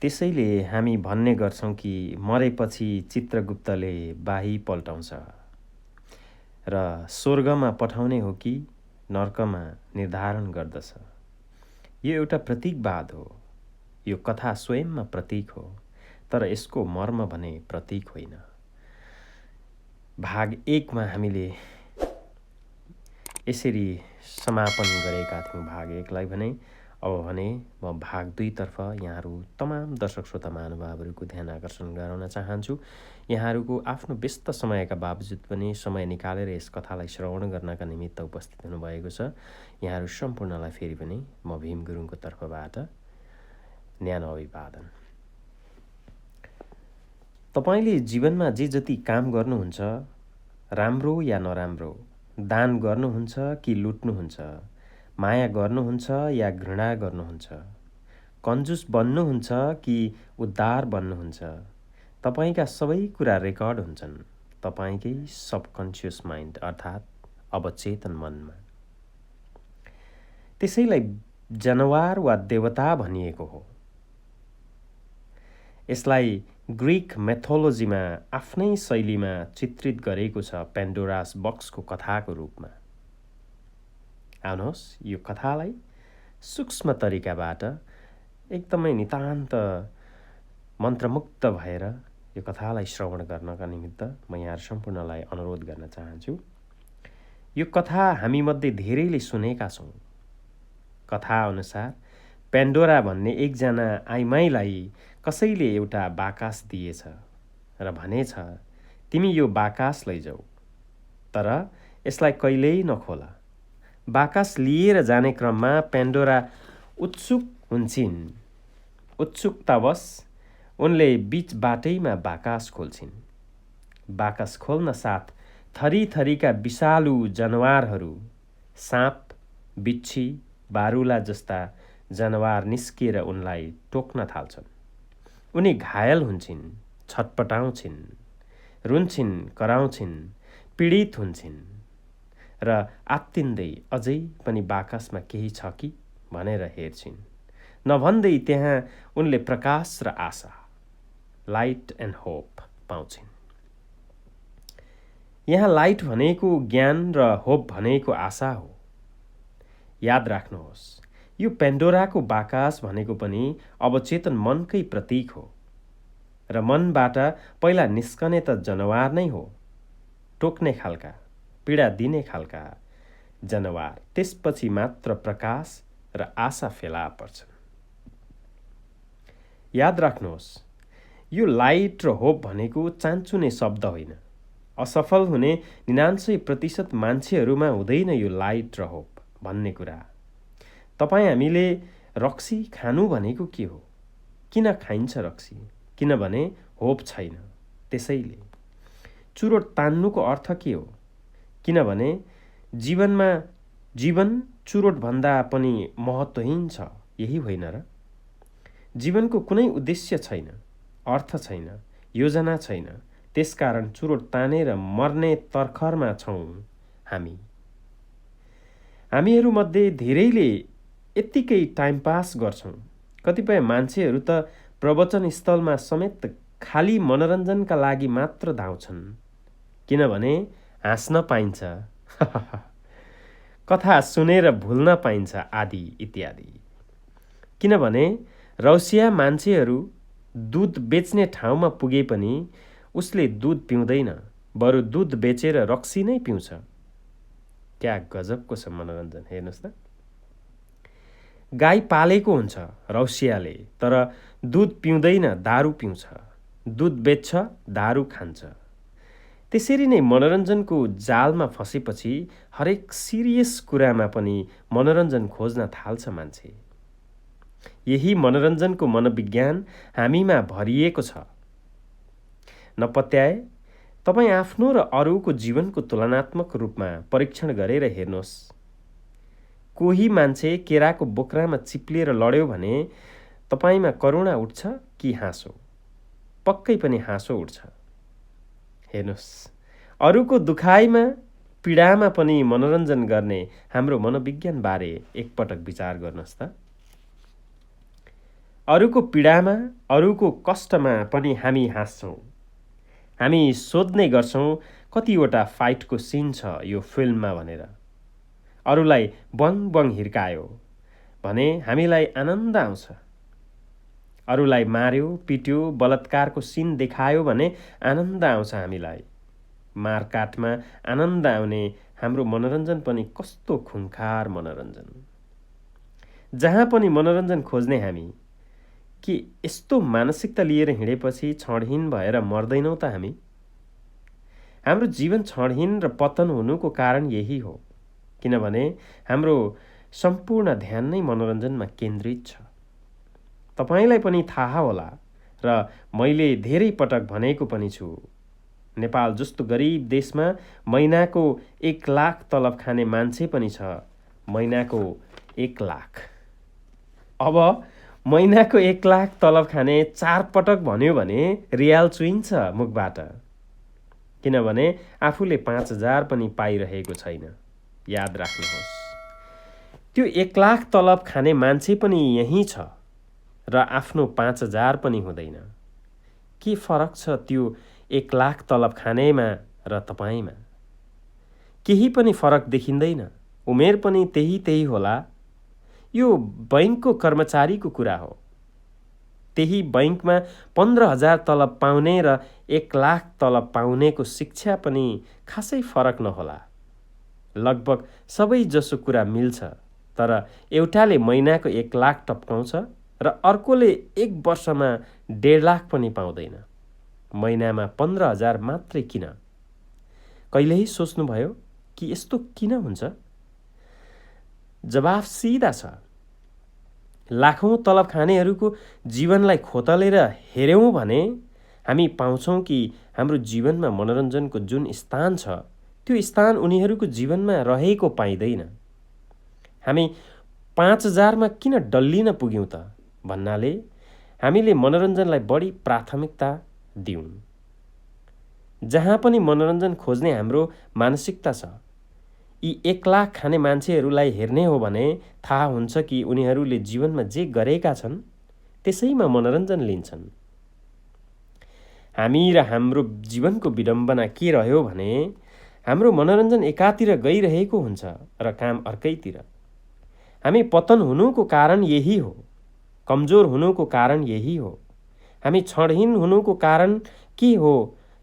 त्यसैले हामी भन्ने गर्छौँ कि मरेपछि चित्रगुप्तले बाही पल्टाउँछ र स्वर्गमा पठाउने हो कि नर्कमा निर्धारण गर्दछ। यो एउटा प्रतीकवाद हो। यो कथा स्वयंमा प्रतीक हो, तर यसको मर्म भने प्रतीक होइन। भाग 1 मा हामीले यसरी समापन गरेका थियौँ भाग 1 लाई भने। अब भने म भाग 2 तर्फ यहाँहरू तमाम दर्शक श्रोता महानुभावहरूको ध्यान आकर्षण गराउन चाहन्छु। यहाँहरूको आफ्नो व्यस्त समयका बावजुद पनि समय निकालेर यस कथालाई श्रवण गर्नका निमित्त उपस्थित हुनुभएको छ। यहाँहरू सम्पूर्णलाई फेरि पनि म भीम गुरुङको तर्फबाट न्यानो अभिवादन। तपाईले जीवनमा जे जति काम गर्नुहुन्छ, राम्रो या नराम्रो, दान गर्नुहुन्छ कि लुट्नुहुन्छ, माया गर्नुहुन्छ या घृणा गर्नुहुन्छ, कन्जुस बन्नुहुन्छ कि उद्धार बन्नुहुन्छ, तपाईका सबै कुरा रेकर्ड हुन्छन् तपाईकै सबकन्सियस माइन्ड अर्थात् अवचेतन मनमा। त्यसैलाई जनवार वा देवता भनिएको हो। यसलाई ग्रीक मेथोलोजीमा आफ्नै शैलीमा चित्रित गरेको छ पेन्डोरास बक्सको कथाको रूपमा। आउनुहोस् यो कथालाई सूक्ष्म तरिकाबाट एकदमै नितान्त मन्त्रमुक्त भएर यो कथालाई श्रवण गर्नका निमित्त म यहाँ सम्पूर्णलाई अनुरोध गर्न चाहन्छु। यो कथा हामीमध्ये धेरैले सुनेका छौँ। कथा अनुसार पेन्डोरा भन्ने एकजना आइमाईलाई कसैले एउटा बाकस दिएछ र भनेछ, तिमी यो बाकस लैजाऊ, तर यसलाई कहिल्यै नखोला। बाकस लिएर जाने क्रममा पेन्डोरा उत्सुक हुन्छिन्। उत्सुकतावश उनले बीच बाटैमा बाकस खोल्छिन्। बाकस खोल्न साथ थरी थरीका विषालु जनावरहरू, साँप, बिच्छी, बारुला जस्ता जनावर निस्किएर उनलाई टोक्न थाल्छन्। उनी घायल हुन्छन्, छटपटाउँछिन्, रुन्छिन्, कराउँछिन्, पीडित हुन्छन् र आत्तिँदै अझै पनि बाकसमा केही छ कि भनेर हेर्छिन्। नभन्दै त्यहाँ उनले प्रकाश र आशा, लाइट एन्ड होप पाउँछिन्। यहाँ लाइट भनेको ज्ञान र होप भनेको आशा हो। याद राख्नुहोस्, यो पेन्डोराको बाकस भनेको पनि अवचेतन मनकै प्रतीक हो र मनबाट पहिला निस्कने त जनावर नै हो, टोक्ने खालका, पीडा दिने खालका जनावर। त्यसपछि मात्र प्रकाश र आशा फेला पर्छन्। याद राख्नुहोस्, यो लाइट र होप भनेको चान्चुने शब्द होइन। असफल हुने 99% मान्छेहरूमा हुँदैन यो लाइट र होप भन्ने कुरा। तपाईँ हामीले रक्सी खानु भनेको के हो? किन खाइन्छ रक्सी? किनभने होप छैन। त्यसैले चुरोट तान्नुको अर्थ के हो? किनभने जीवन चुरोटभन्दा पनि महत्त्वहीन छ। यही होइन र? जीवनको कुनै उद्देश्य छैन, अर्थ छैन, योजना छैन। त्यसकारण चुरोट तानेर मर्ने तर्खरमा छौँ हामी। हामीहरूमध्ये धेरैले यत्तिकै टाइम पास गर्छौँ। कतिपय मान्छेहरू त प्रवचन स्थलमा समेत खाली मनोरञ्जनका लागि मात्र धाउँछन्, किनभने हाँस्न पाइन्छ, कथा सुनेर भुल्न पाइन्छ आदि इत्यादि। किनभने रौसिया मान्छेहरू दुध बेच्ने ठाउँमा पुगे पनि उसले दुध पिउँदैन, बरु दुध बेचेर रक्सी नै पिउँछ। क्या गजबको छ मनोरञ्जन, हेर्नुहोस् त। गाई पालेको हुन्छ रौसियाले, तर दुध पिउँदैन, दारू पिउँछ। दुध बेच्छ, दारू खान्छ। त्यसरी नै मनोरञ्जनको जालमा फसेपछि हरेक सिरियस कुरामा पनि मनोरञ्जन खोज्न थाल्छ मान्छे। यही मनोरञ्जनको मनोविज्ञान हामीमा भरिएको छ। नपत्याए तपाईँ आफ्नो र अरूको जीवनको तुलनात्मक रूपमा परीक्षण गरेर हेर्नुहोस्। कोही मान्छे केराको बोक्रामा चिप्लिएर लड्यो भने तपाईमा करुणा उठ्छ कि हाँसो? पक्कै पनि हाँसो उठ्छ। हेर्नुहोस्, अरूको दुखाइमा, पीडामा पनि मनोरञ्जन गर्ने हाम्रो मनोविज्ञान बारे एकपटक विचार गर्नुहोस् त। अरूको पीडामा, अरूको कष्टमा पनि हामी हाँस्छौँ। हामी सोध्ने गर्छौँ कतिवटा फाइटको सिन छ यो फिल्ममा भनेर। अरूलाई बङ बङ हिर्कायो भने हामीलाई आनन्द आउँछ। अरूलाई मार्यो, पिट्यो, बलात्कारको सिन देखायो भने आनन्द आउँछ हामीलाई। मारकाटमा आनन्द आउने हाम्रो मनोरञ्जन पनि कस्तो खुङ्खार मनोरञ्जन। जहाँ पनि मनोरञ्जन खोज्ने हामी के यस्तो मानसिकता लिएर हिँडेपछि क्षणहीन भएर मर्दैनौँ त हामी? हाम्रो जीवन क्षणहीन र पतन हुनुको कारण यही हो, किनभने हाम्रो सम्पूर्ण ध्यान नै मनोरञ्जनमा केन्द्रित छ। तपाईलाई पनि थाहा होला र मैले धेरै पटक भनेको पनि छु, नेपाल जस्तो गरिब देशमा महिनाको 1 लाख तलब खाने मान्छे पनि छ। महिनाको 1 लाख। अब महिनाको 1 लाख तलब खाने 4 पटक भन्यो भने रियाल चुइन्छ मुखबाट, किनभने आफूले 5,000 पनि पाइरहेको छैन। याद राख्नुहोस्, त्यो 1 लाख तलब खाने मान्छे पनि यही छ र आफ्नो 5,000 पनि हुँदैन। के फरक छ त्यो 1 लाख तलब खानेमा र तपाईमा? केही पनि फरक देखिँदैन। उमेर पनि त्यही होला। यो बैंकको कर्मचारीको कुरा हो। त्यही बैंकमा 15,000 तलब पाउने र 1 लाख तलब पाउनेको शिक्षा पनि खासै फरक नहोला। लगभग सबै जसो कुरा मिल्छ, तर एउटाले महिनाको 1 लाख टपकाउँछ र अर्कोले 1 वर्षमा 1.5 लाख पनि पाउँदैन। महिनामा 15,000 मात्रै किन? कहिल्यै सोच्नुभयो कि यस्तो किन हुन्छ? जवाफ सिधा छ। लाखौं तलब खानेहरूको जीवनलाई खोतलेर हेर्यौं भने हामी पाउँछौं कि हाम्रो जीवनमा मनोरञ्जनको जुन स्थान छ, त्यो स्थान उनीहरूको जीवनमा रहेको पाइँदैन। हामी 5,000 मा किन डल्लिन पुग्यौं त भन्नाले हामीले मनोरञ्जनलाई बढी प्राथमिकता दिउँ। जहाँ पनि मनोरञ्जन खोज्ने हाम्रो मानसिकता छ। यी 1 लाख खाने मान्छेहरूलाई हेर्ने हो भने थाहा हुन्छ कि उनीहरूले जीवनमा जे गरेका छन् त्यसैमा मनोरञ्जन लिन्छन्। हामी र हाम्रो जीवनको विडम्बना के रह्यो भने हाम्रो मनोरञ्जन एकातिर गइरहेको हुन्छ र काम अर्कैतिर। हामी पतन हुनुको कारण यही हो। कमजोर हुनुको कारण यही हो। हामी क्षणहीन हुनुको कारण के हो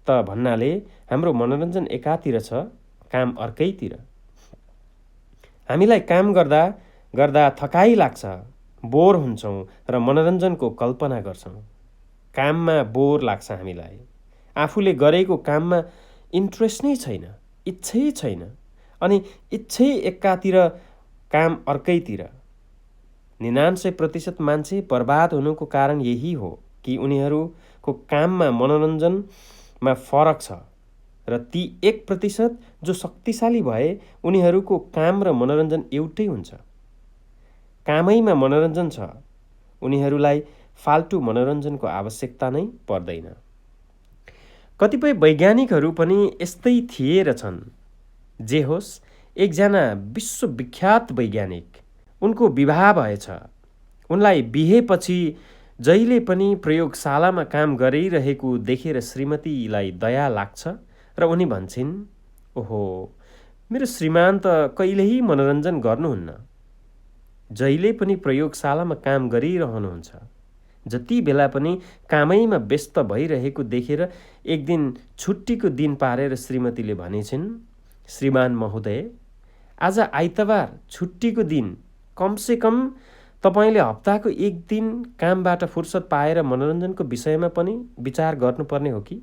त भन्नाले हाम्रो मनोरञ्जन एकातिर छ, काम अर्कैतिर। हामीलाई काम गर्दा गर्दा थकाइ लाग्छ, बोर हुन्छौँ र मनोरञ्जनको कल्पना गर्छौँ। काममा बोर लाग्छ हामीलाई। आफूले गरेको काममा इन्ट्रेस्ट नै छैन, इच्छै छैन, अनि इच्छै एकातिर काम अर्कैतिर। 99% मान्छे बर्बाद हुनुको कारण यही हो कि उनीहरूको काममा मनोरञ्जनमा फरक छ र ती 1% जो शक्तिशाली भए उनीहरूको काम र मनोरञ्जन एउटै हुन्छ। कामैमा मनोरञ्जन छ, उनीहरूलाई फाल्टु मनोरञ्जनको आवश्यकता नै पर्दैन। कतिपय वैज्ञानिकहरू पनि यस्तै थिए र छन्। जे होस्, एकजना विश्वविख्यात वैज्ञानिक, उनको विवाह भएछ। उनलाई बिहेपछि जहिले पनि प्रयोगशालामा काम गरिरहेको देखेर श्रीमतीलाई दया लाग्छ र उनी भन्छिन्, ओहो, मेरो श्रीमान त कहिल्यै मनोरञ्जन गर्नुहुन्न। जहिले पनि प्रयोगशालामा काम गरिरहनुहुन्छ। जति बेला पनि कामैमा व्यस्त भइरहेको देखेर एक दिन छुट्टीको दिन पारेर श्रीमतीले भनेछिन्, श्रीमान महोदय, आज आइतबार छुट्टीको दिन, कमसे कम तपाईले हप्ताको 1 दिन कामबाट फुर्सद पाएर मनोरञ्जनको विषयमा पनि विचार गर्नुपर्ने हो कि?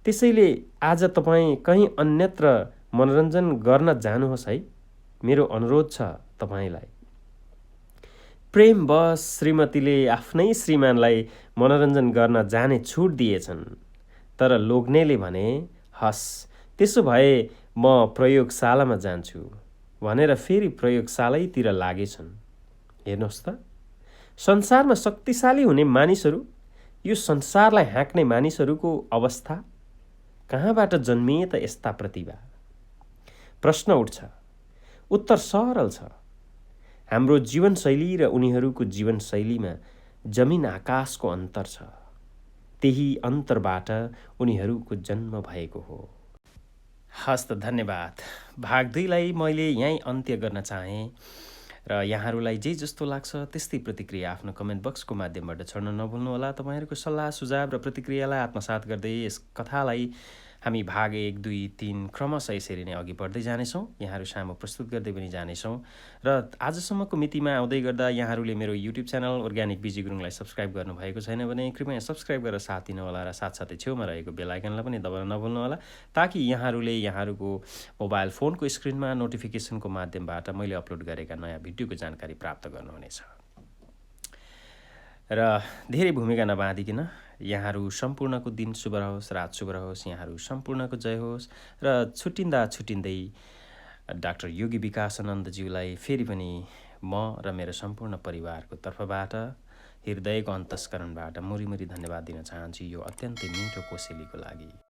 त्यसैले आज तपाईँ कहीँ अन्यत्र मनोरञ्जन गर्न जानुहोस् है। मेरो अनुरोध छ तपाईलाई। प्रेमवश श्रीमतीले आफ्नै श्रीमानलाई मनोरञ्जन गर्न जाने छुट दिएछन्। तर लोग्नेले भने, हस्, त्यसो भए म प्रयोगशालामा जान्छु भनेर फेरि प्रयोगशालैतिर लागेछन्। हेर्नुहोस् त, संसारमा शक्तिशाली हुने मानिसहरू, यो संसारलाई हाँक्ने मानिसहरूको अवस्था कहाँबाट जन्मिए त यस्ता प्रतिभा? प्रश्न उठ्छ। उत्तर सरल छ। हाम्रो जीवनशैली र उनीहरूको जीवनशैलीमा जमिन आकाशको अन्तर छ। त्यही अन्तरबाट उनीहरूको जन्म भएको हो। हस् त धन्यवाद। भाग 2लाई मैले यहीँ अन्त्य गर्न चाहेँ र यहाँहरूलाई जे जस्तो लाग्छ त्यस्तै प्रतिक्रिया आफ्नो कमेन्ट बक्सको माध्यमबाट छोड्न नभुल्नुहोला। तपाईँहरूको सल्लाह सुझाव र प्रतिक्रियालाई आत्मसात गर्दै यस कथालाई हामी भाग 1, 2, 3 क्रमशः यसरी नै अघि बढ्दै जानेछौँ, यहाँहरू सामु प्रस्तुत गर्दै पनि जानेछौँ। र आजसम्मको मितिमा आउँदै गर्दा यहाँहरूले मेरो युट्युब च्यानल अर्ग्यानिक बिजी गुरुङलाई सब्सक्राइब गर्नुभएको छैन भने कृपया सब्सक्राइब गरेर साथ दिनुहोला र साथसाथै छेउमा रहेको बेल आइकनलाई पनि दबाउन नभुल्नुहोला, ताकि यहाँहरूले यहाँहरूको मोबाइल फोनको स्क्रिनमा नोटिफिकेसनको माध्यमबाट मैले अपलोड गरेका नयाँ भिडियोको जानकारी प्राप्त गर्नुहुनेछ। र धेरै भूमिका नबाँधिकन यहाँहरू सम्पूर्णको दिन शुभ रहोस्, रात शुभ रहोस्, यहाँहरू सम्पूर्णको जय होस्। र छुट्टिँदै डाक्टर योगी विकासानन्दज्यूलाई फेरि पनि म र मेरो सम्पूर्ण परिवारको तर्फबाट हृदयको अन्तस्करणबाट मुरी धन्यवाद दिन चाहन्छु यो अत्यन्तै मिठो कोसेलीको लागि।